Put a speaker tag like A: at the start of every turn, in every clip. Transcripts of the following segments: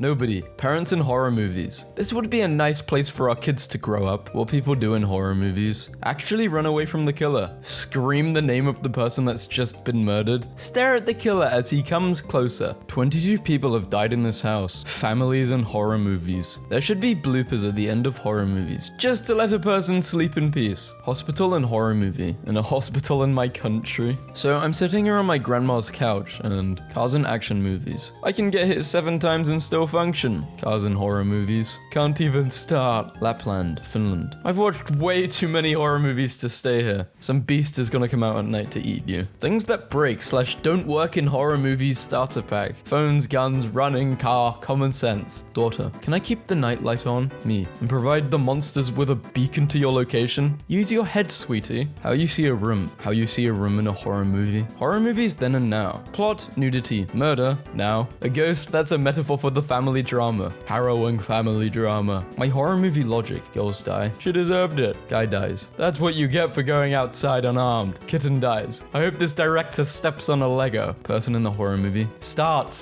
A: Nobody. Parents in horror movies. This would be a nice place for our kids to grow up. What people do in horror movies. Actually run away from the killer. Scream the name of the person that's just been murdered. Stare at the killer as he comes closer. 22 people have died in this house. Families and horror movies. There should be bloopers at the end of horror movies, just to let a person sleep in peace. Hospital and horror movie. And a hospital in my country. So I'm sitting here on my grandma's couch and cars and action movies. I can get hit 7 times and still function. Cars and horror movies. Can't even start. Lapland, Finland. I've watched way too many horror movies to stay here. Some beast is gonna come out at night to eat you. Things that break / don't work in horror movies starter pack. Phones, guns, running, car, common sense. Daughter, can I keep the nightlight on? Me. And provide the monsters with a beacon to your location? Use your head, sweetie. How you see a room. How you see a room in a horror movie. Horror movies then and now. Plot, nudity, murder, now. A ghost, that's a metaphor for the family drama. Harrowing family drama. My horror movie logic. Girls die. She deserved it. Guy dies. That's what you get for going outside unarmed. Kitten dies. I hope this director steps on a Lego. Person in the horror movie. Start.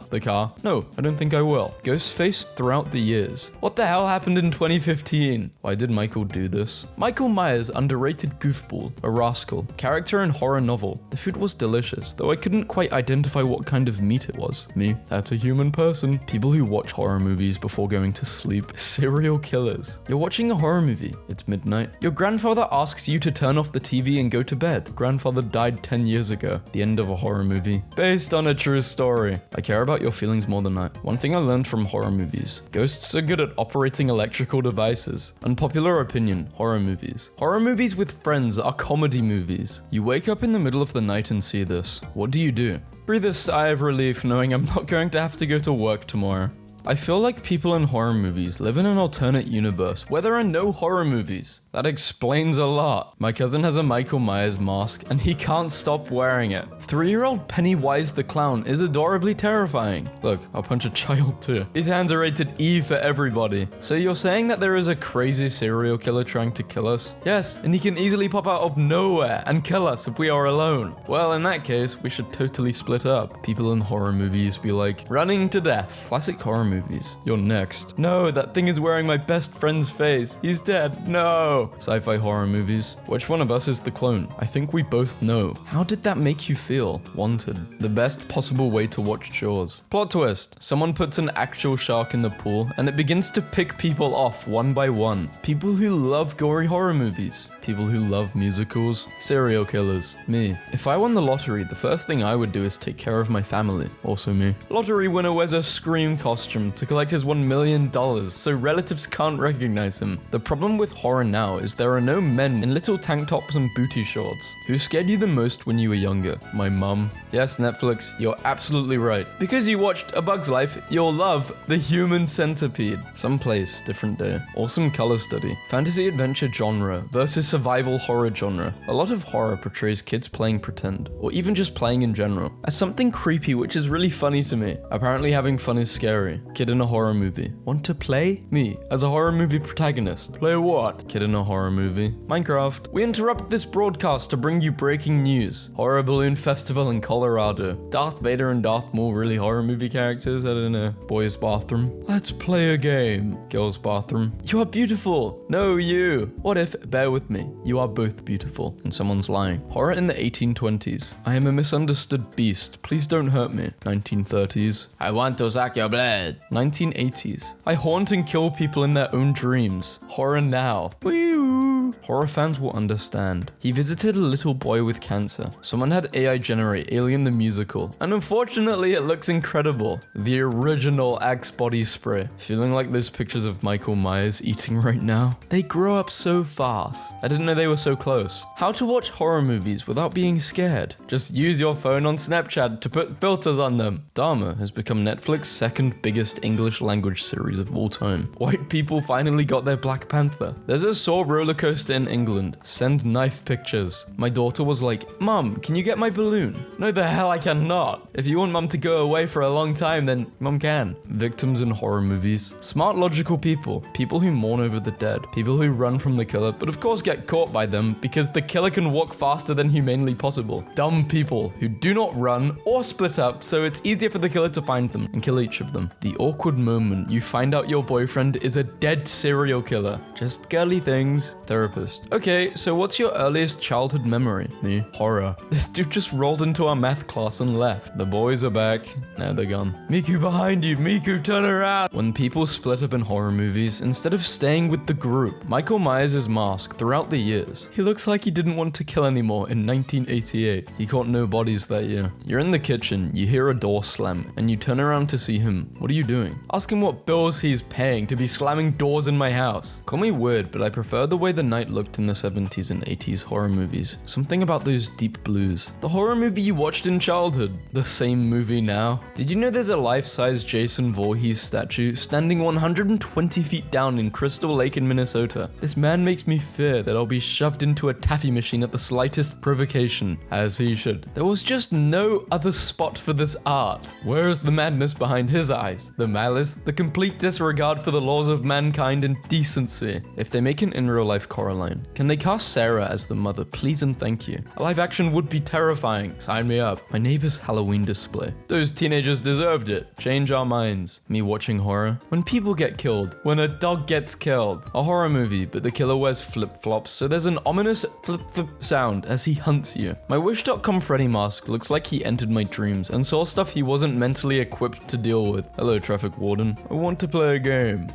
A: The car. No, I don't think I will. Ghostface throughout the years. What the hell happened in 2015? Why did Michael do this? Michael Myers, underrated goofball. A rascal. Character in horror novel. The food was delicious, though I couldn't quite identify what kind of meat it was. Me, that's a human person. People who watch horror movies before going to sleep. Serial killers. You're watching a horror movie. It's midnight. Your grandfather asks you to turn off the TV and go to bed. Grandfather died 10 years ago. The end of a horror movie. Based on a true story. I care about your feelings more than that. One thing I learned from horror movies. Ghosts are good at operating electrical devices. Unpopular opinion. Horror movies. Horror movies with friends are comedy movies. You wake up in the middle of the night and see this. What do? Breathe a sigh of relief knowing I'm not going to have to go to work tomorrow. I feel like people in horror movies live in an alternate universe where there are no horror movies. That explains a lot. My cousin has a Michael Myers mask and he can't stop wearing it. 3-year-old Pennywise the clown is adorably terrifying. Look, I'll punch a child too. His hands are rated E for everybody. So you're saying that there is a crazy serial killer trying to kill us? Yes, and he can easily pop out of nowhere and kill us if we are alone. Well, in that case, we should totally split up. People in horror movies be like, running to death. Classic horror movies. You're next. No, that thing is wearing my best friend's face. He's dead. No. Sci-fi horror movies. Which one of us is the clone? I think we both know. How did that make you feel? Wanted. The best possible way to watch Jaws. Plot twist. Someone puts an actual shark in the pool and it begins to pick people off one by one. People who love gory horror movies. People who love musicals. Serial killers. Me. If I won the lottery, the first thing I would do is take care of my family. Also me. Lottery winner wears a Scream costume to collect his $1 million so relatives can't recognize him. The problem with horror now is there are no men in little tank tops and booty shorts. Who scared you the most when you were younger? My mum. Yes, Netflix, you're absolutely right. Because you watched A Bug's Life, you'll love The Human Centipede. Some place, different day. Awesome color study. Fantasy adventure genre versus survival horror genre. A lot of horror portrays kids playing pretend, or even just playing in general, as something creepy which is really funny to me. Apparently having fun is scary. Kid in a horror movie. Want to play? Me, as a horror movie protagonist. Play what? Kid in a horror movie. Minecraft. We interrupt this broadcast to bring you breaking news. Horror Balloon Festival in Colorado. Darth Vader and Darth Maul really horror movie characters? I don't know. Boys' bathroom. Let's play a game. Girls' bathroom. You are beautiful. No, you. What if, bear with me, you are both beautiful and someone's lying. Horror in the 1820s. I am a misunderstood beast. Please don't hurt me. 1930s. I want to suck your blood. 1980s. I haunt and kill people in their own dreams. Horror now. Woo! Horror fans will understand. He visited a little boy with cancer. Someone had AI generate Alien the Musical, and unfortunately it looks incredible. The original Axe body spray. Feeling like those pictures of Michael Myers eating right now. They grow up so fast. I didn't know they were so close. How to watch horror movies without being scared. Just use your phone on Snapchat to put filters on them. Dharma has become Netflix's second biggest English language series of all time. White people finally got their Black Panther. There's a Saw roller coaster poster in England. Send knife pictures. My daughter was like, Mom, can you get my balloon? No, the hell I cannot. If you want Mom to go away for a long time, then Mom can. Victims in horror movies. Smart, logical people. People who mourn over the dead. People who run from the killer, but of course get caught by them because the killer can walk faster than humanly possible. Dumb people who do not run or split up, so it's easier for the killer to find them and kill each of them. The awkward moment you find out your boyfriend is a dead serial killer. Just girly things. Therapist. Okay, so what's your earliest childhood memory? Me. Horror. This dude just rolled into our math class and left. The boys are back. Now they're gone. Miku behind you. Miku, turn around. When people split up in horror movies, instead of staying with the group, Michael Myers' mask throughout the years. He looks like he didn't want to kill anymore in 1988. He caught no bodies that year. You're in the kitchen, you hear a door slam, and you turn around to see him. What are you doing? Ask him what bills he's paying to be slamming doors in my house. Call me weird, but I prefer the way the night looked in the 70s and 80s horror movies. Something about those deep blues. The horror movie you watched in childhood. The same movie now. Did you know there's a life-size Jason Voorhees statue standing 120 feet down in Crystal Lake in Minnesota? This man makes me fear that I'll be shoved into a taffy machine at the slightest provocation, as he should. There was just no other spot for this art. Where is the madness behind his eyes? The malice? The complete disregard for the laws of mankind and decency? If they make an in real life Coraline, can they cast Sarah as the mother, please and thank you? A live action would be terrifying. Sign me up. My neighbor's Halloween display. Those teenagers deserved it. Change our minds. Me watching horror. When people get killed. When a dog gets killed. A horror movie, but the killer wears flip-flops, so there's an ominous flip-flip sound as he hunts you. My Wish.com Freddy mask looks like he entered my dreams and saw stuff he wasn't mentally equipped to deal with. Hello, traffic warden. I want to play a game.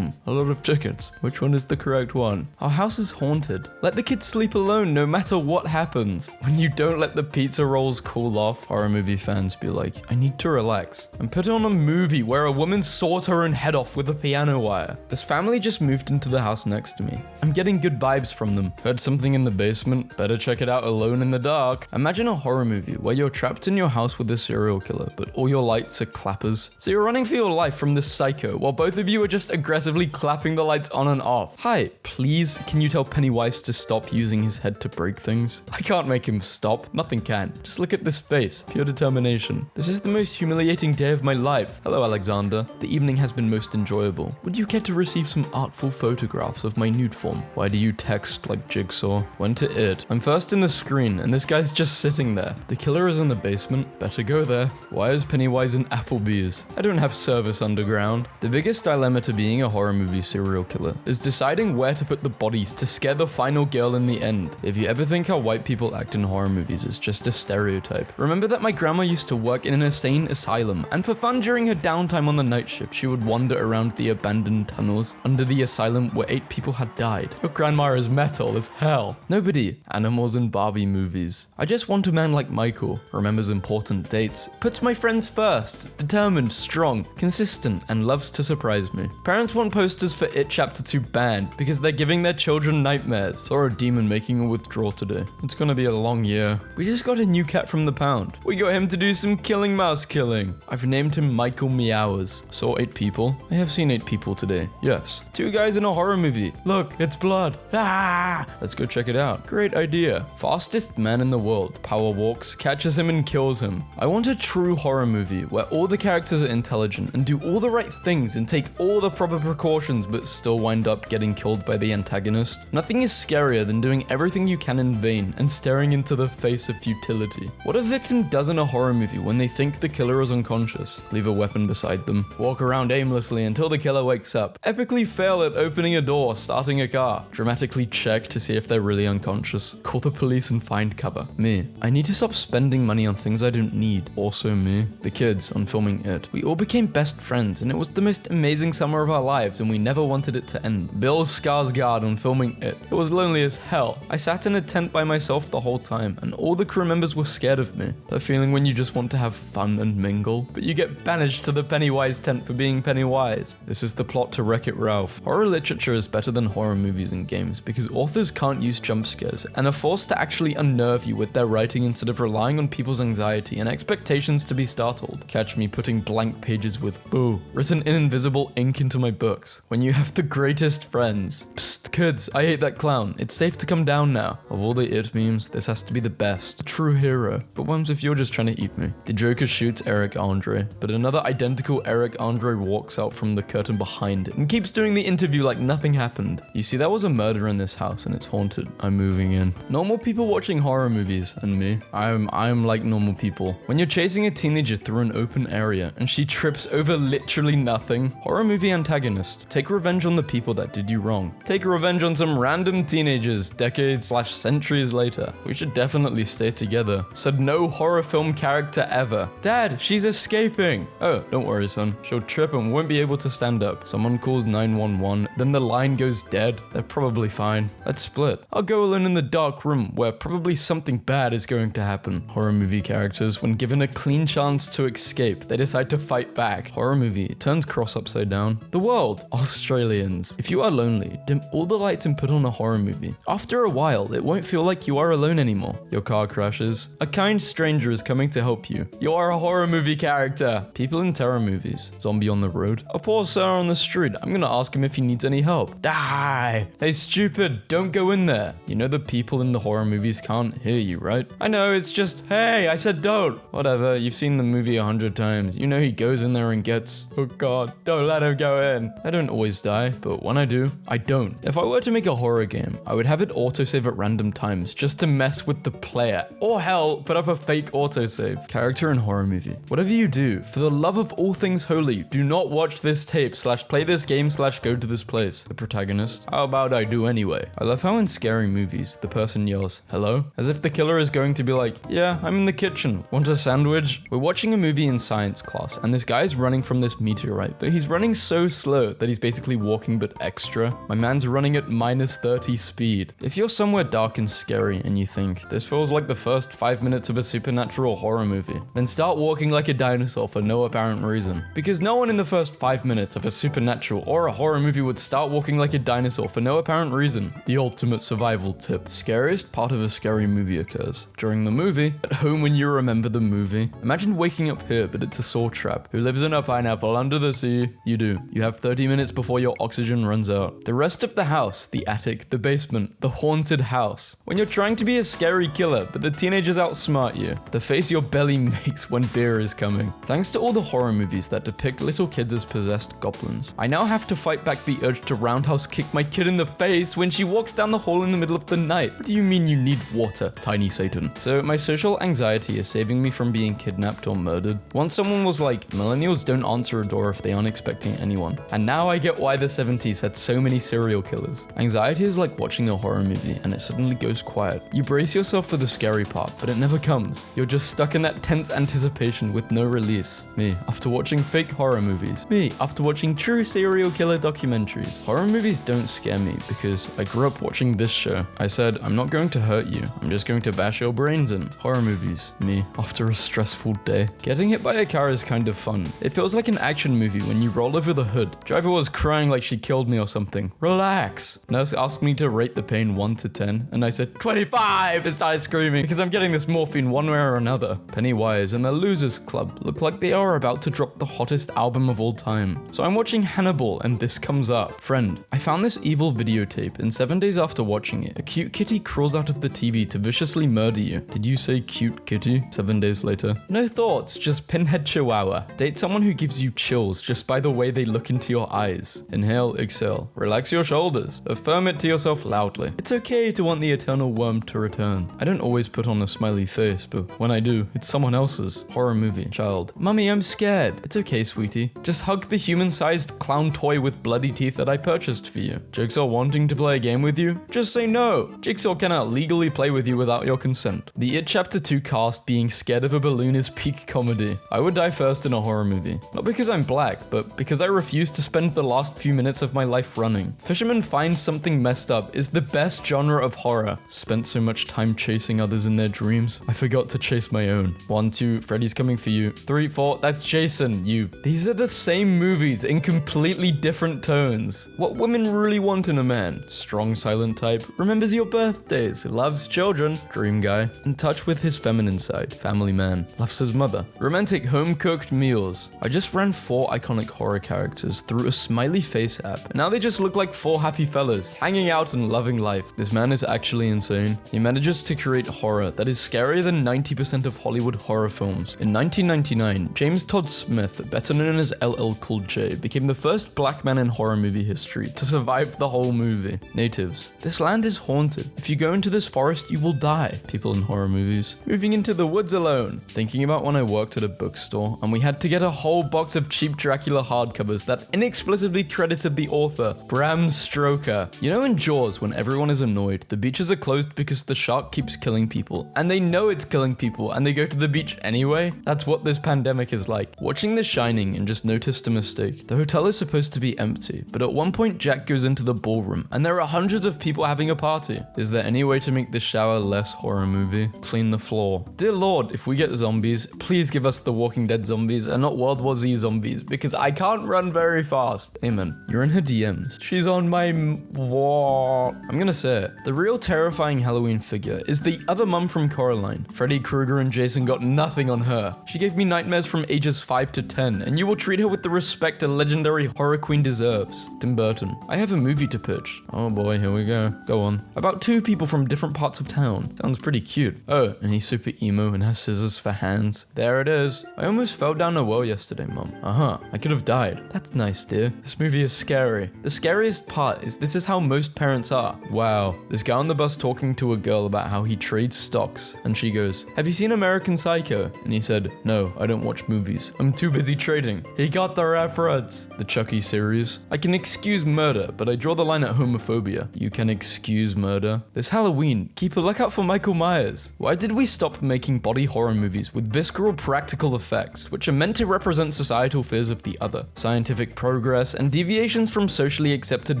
A: A lot of tickets. Which one is the correct one? Our house is haunted. Let the kids sleep alone no matter what happens. When you don't let the pizza rolls cool off, horror movie fans be like, I need to relax. And put on a movie where a woman saws her own head off with a piano wire. This family just moved into the house next to me. I'm getting good vibes from them. Heard something in the basement? Better check it out alone in the dark. Imagine a horror movie where you're trapped in your house with a serial killer, but all your lights are clappers. So you're running for your life from this psycho while both of you are just aggressively clapping the lights on and off. Hi, please, can you tell Pennywise to stop using his head to break things? I can't make him stop. Nothing can. Just look at this face. Pure determination. This is the most humiliating day of my life. Hello, Alexander. The evening has been most enjoyable. Would you care to receive some artful photographs of my nude form? Why do you text like Jigsaw? When to it? I'm first in the screen, and this guy's just sitting there. The killer is in the basement. Better go there. Why is Pennywise in Applebee's? I don't have service underground. The biggest dilemma to being a horror movie serial killer is deciding where to put the bodies to scare the final girl in the end. If you ever think how white people act in horror movies is just a stereotype, remember that my grandma used to work in an insane asylum, and for fun during her downtime on the night shift, she would wander around the abandoned tunnels under the asylum where 8 people had died. Your grandma is metal as hell. Nobody. Animals in Barbie movies. I just want a man like Michael, remembers important dates, puts my friends first, determined, strong, consistent, and loves to surprise me. Parents want posters for It Chapter 2 banned because they're giving their children nightmares. Saw a demon making a withdrawal today. It's gonna be a long year. We just got a new cat from the pound. We got him to do some killing mouse killing. I've named him Michael Meowers. Saw 8 people. I have seen 8 people today. Yes. 2 guys in a horror movie. Look, it's blood. Ah! Let's go check it out. Great idea. Fastest man in the world. Power walks, catches him and kills him. I want a true horror movie where all the characters are intelligent and do all the right things and take all the proper precautions but still wind up getting killed by the antagonist. Nothing is scarier than doing everything you can in vain and staring into the face of futility. What a victim does in a horror movie when they think the killer is unconscious? Leave a weapon beside them. Walk around aimlessly until the killer wakes up. Epically fail at opening a door, starting a car. Dramatically check to see if they're really unconscious. Call the police and find cover. Me. I need to stop spending money on things I don't need. Also me. The kids on filming It. We all became best friends and it was the most amazing summer of our lives and we never wanted it to end. Bill Skarsgård on filming It. It was lonely as hell. I sat in a tent by myself the whole time and all the crew members were scared of me. That feeling when you just want to have fun and mingle, but you get banished to the Pennywise tent for being Pennywise. This is the plot to Wreck-It Ralph. Horror literature is better than horror movies and games because authors can't use jump scares and are forced to actually unnerve you with their writing instead of relying on people's anxiety and expectations to be startled. Catch me putting blank pages with boo written in invisible ink into my books when you have the greatest friends. Psst, kids, I hate that clown. It's safe to come down now. Of all the it memes, this has to be the best. True hero. But what if you're just trying to eat me? The Joker shoots Eric Andre, but another identical Eric Andre walks out from the curtain behind it and keeps doing the interview like nothing happened. You see, there was a murder in this house and it's haunted. I'm moving in. Normal people watching horror movies, and me. I'm like normal people. When you're chasing a teenager through an open area and she trips over literally nothing, horror movie antagonist. Take revenge on the people that did you wrong. Take revenge on some random teenagers decades/centuries later. We should definitely stay together. Said no horror film character ever. Dad, she's escaping. Oh, don't worry, son. She'll trip and won't be able to stand up. Someone calls 911, then the line goes dead. They're probably fine. Let's split. I'll go alone in the dark room where probably something bad is going to happen. Horror movie characters, when given a clean chance to escape, they decide to fight back. Horror movie, turns cross upside down. The world, Australians. If you are lonely, dim all the lights and put on a horror movie. After a while, it won't feel like you are alone anymore. Your car crashes. A kind stranger is coming to help you. You are a horror movie character. People in terror movies. Zombie on the road. A poor sir on the street. I'm gonna ask him if he needs any help. Die! Hey, stupid, don't go in there. You know the people in the horror movies can't hear you, right? I know, it's just, hey, I said don't. Whatever, you've seen the movie 100 times. You know he goes in there and gets, oh god, don't let him go in. I don't always die, but when I do, I don't. If I were to make a horror game, I would have it autosave at random times just to mess with the player. Or hell, put up a fake autosave. Character in horror movie. Whatever you do, for the love of all things holy, do not watch this tape/play this game/go to this place. The protagonist. How about I do anyway? I love how in scary movies, the person yells, hello? As if the killer is going to be like, yeah, I'm in the kitchen. Want a sandwich? We're watching a movie in science class, and this guy's running from this meteorite, but he's running so slow that he's basically walking but extra. My man's running at -30 speed. If you're somewhere dark and scary and you think, this feels like the first 5 minutes of a supernatural horror movie, then start walking like a dinosaur for no apparent reason. Because no one in the first 5 minutes of a supernatural or a horror movie would start walking like a dinosaur for no apparent reason. The ultimate survival tip. Scariest part of a scary movie occurs during the movie, at home when you remember the movie. Imagine waking up here, but it's a saw trap. Who lives in a pineapple under the sea? You do. You have 30 minutes before your oxygen runs out. The rest of the house, the attic, the basement, the haunted house. When you're trying to be a scary killer, but the teenagers outsmart you. The face your belly makes when beer is coming. Thanks to all the horror movies that depict little kids as possessed goblins, I now have to fight back the urge to roundhouse kick my kid in the face when she walks down the hall in the middle of the night. What do you mean you need water, tiny Satan? So my social anxiety is saving me from being kidnapped or murdered. Once someone was like, millennials don't answer a door if they aren't expecting anyone. And now I get why the 70s had so many serial killers. Anxiety is like watching a horror movie and it suddenly goes quiet. You brace yourself for the scary part, but it never comes. You're just stuck in that tense anticipation with no release. Me, after watching fake horror movies. Me, after watching true serial killer documentaries. Horror movies don't scare me because I grew up watching this show. I said, I'm not going to hurt you. I'm just going to bash your brains in. Horror movies. Me, after a stressful day. Getting hit by a car is kind of fun. It feels like an action movie when you roll over the hood. Driver was crying like she killed me or something. Relax. Nurse asked me to rate the pain 1 to 10, and I said 25 and started screaming because I'm getting this morphine one way or another. Pennywise and the Losers Club look like they are about to drop the hottest album of all time. So I'm watching Hannibal and this comes up. Friend, I found this evil videotape and 7 days after watching it, a cute kitty crawls out of the TV to viciously murder you. Did you say cute kitty? 7 days later. No thoughts, just pinhead chihuahua. Date someone who gives you chills just by the way they look into your eyes. Inhale, exhale. Relax your shoulders. Affirm it to yourself loudly. It's okay to want the eternal worm to return. I don't always put on a smiley face, but when I do, it's someone else's. Horror movie. Child. Mummy, I'm scared. It's okay, sweetie. Just hug the human-sized clown toy with bloody teeth that I purchased for you. Jigsaw wanting to play a game with you? Just say no. Jigsaw cannot legally play with you without your consent. The It Chapter 2 cast being scared of a balloon is peak comedy. I would die first in a horror movie. Not because I'm black, but because I refuse to spend the last few minutes of my life running. Fisherman Finds Something Messed Up is the best genre of horror. Spent so much time chasing others in their dreams, I forgot to chase my own. 1, 2, Freddy's coming for you. 3, 4, that's Jason, you. These are the same movies in completely different tones. What women really want in a man? Strong silent type, remembers your birthdays, loves children, dream guy, in touch with his feminine side, family man, loves his mother, romantic home-cooked meals. I just ran 4 iconic horror characters through a smiley face app, and now they just look like 4 happy fellas. boys, hanging out and loving life. This man is actually insane. He manages to create horror that is scarier than 90% of Hollywood horror films. In 1999, James Todd Smith, better known as LL Cool J, became the first black man in horror movie history to survive the whole movie. Natives. This land is haunted. If you go into this forest, you will die. People in horror movies. Moving into the woods alone. Thinking about when I worked at a bookstore and we had to get a whole box of cheap Dracula hardcovers that inexplicably credited the author, Bram Stoker. You know in Jaws, when everyone is annoyed, the beaches are closed because the shark keeps killing people, and they know it's killing people, and they go to the beach anyway? That's what this pandemic is like. Watching The Shining and just noticed a mistake. The hotel is supposed to be empty, but at one point Jack goes into the ballroom, and there are hundreds of people having a party. Is there any way to make this shower less horror movie? Clean the floor. Dear Lord, if we get zombies, please give us the Walking Dead zombies and not World War Z zombies, because I can't run very fast. Amen. You're in her DMs. She's on my what? I'm gonna say it. The real terrifying Halloween figure is the other mum from Coraline. Freddy Krueger and Jason got nothing on her. She gave me nightmares from ages 5 to 10, and you will treat her with the respect a legendary horror queen deserves. Tim Burton. I have a movie to pitch. Oh boy, here we go. Go on. About 2 people from different parts of town. Sounds pretty cute. Oh, and he's super emo and has scissors for hands. There it is. I almost fell down a well yesterday, Mum. I could have died. That's nice, dear. This movie is scary. The scariest part is this is how most parents are. Wow. This guy on the bus talking to a girl about how he trades stocks, and she goes, "Have you seen American Psycho?" And he said, "No, I don't watch movies. I'm too busy trading." He got the reference. The Chucky series. I can excuse murder, but I draw the line at homophobia. You can excuse murder. This Halloween, keep a lookout for Michael Myers. Why did we stop making body horror movies with visceral practical effects, which are meant to represent societal fears of the other, scientific progress, and deviations from socially accepted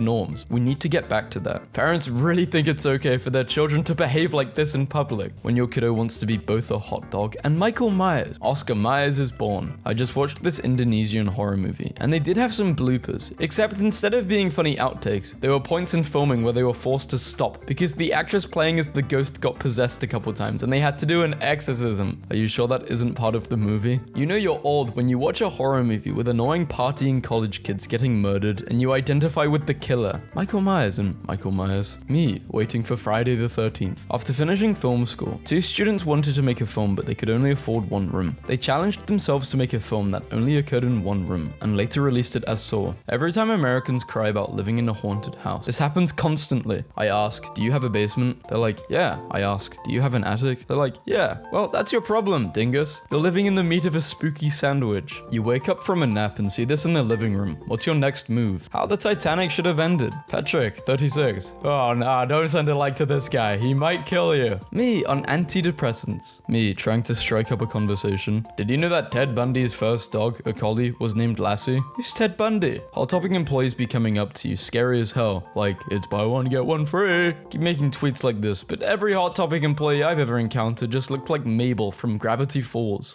A: norms? We need to get back to that. Parents really think it's okay for their children to behave like this in public when your kiddo wants to be both a hot dog and Michael Myers. Oscar Myers is born. I just watched this Indonesian horror movie, and they did have some bloopers, except instead of being funny outtakes, there were points in filming where they were forced to stop because the actress playing as the ghost got possessed a couple times and they had to do an exorcism. Are you sure that isn't part of the movie? You know you're old when you watch a horror movie with annoying partying college kids getting murdered and you identify with the killer. Michael Myers and Michael Myers. Me, waiting for Friday the 13th. After finishing film school, 2 students wanted to make a film but they could only afford 1 room. They challenged themselves to make a film that only occurred in 1 room and later released it as Saw. Every time Americans cry about living in a haunted house, this happens constantly. I ask, do you have a basement? They're like, yeah. I ask, do you have an attic? They're like, yeah. Well, that's your problem, dingus. You're living in the meat of a spooky sandwich. You wake up from a nap and see this in the living room. What's your next move? How the Titanic should have ended. Patrick, 36. Oh nah, don't send a like to this guy. He might kill you. Me on antidepressants. Me trying to strike up a conversation. Did you know that Ted Bundy's first dog, a collie, was named Lassie? Who's Ted Bundy? Hot topic employees be coming up to you scary as hell. Like, it's buy one, get one free. Keep making tweets like this, but every Hot Topic employee I've ever encountered just looked like Mabel from Gravity Falls.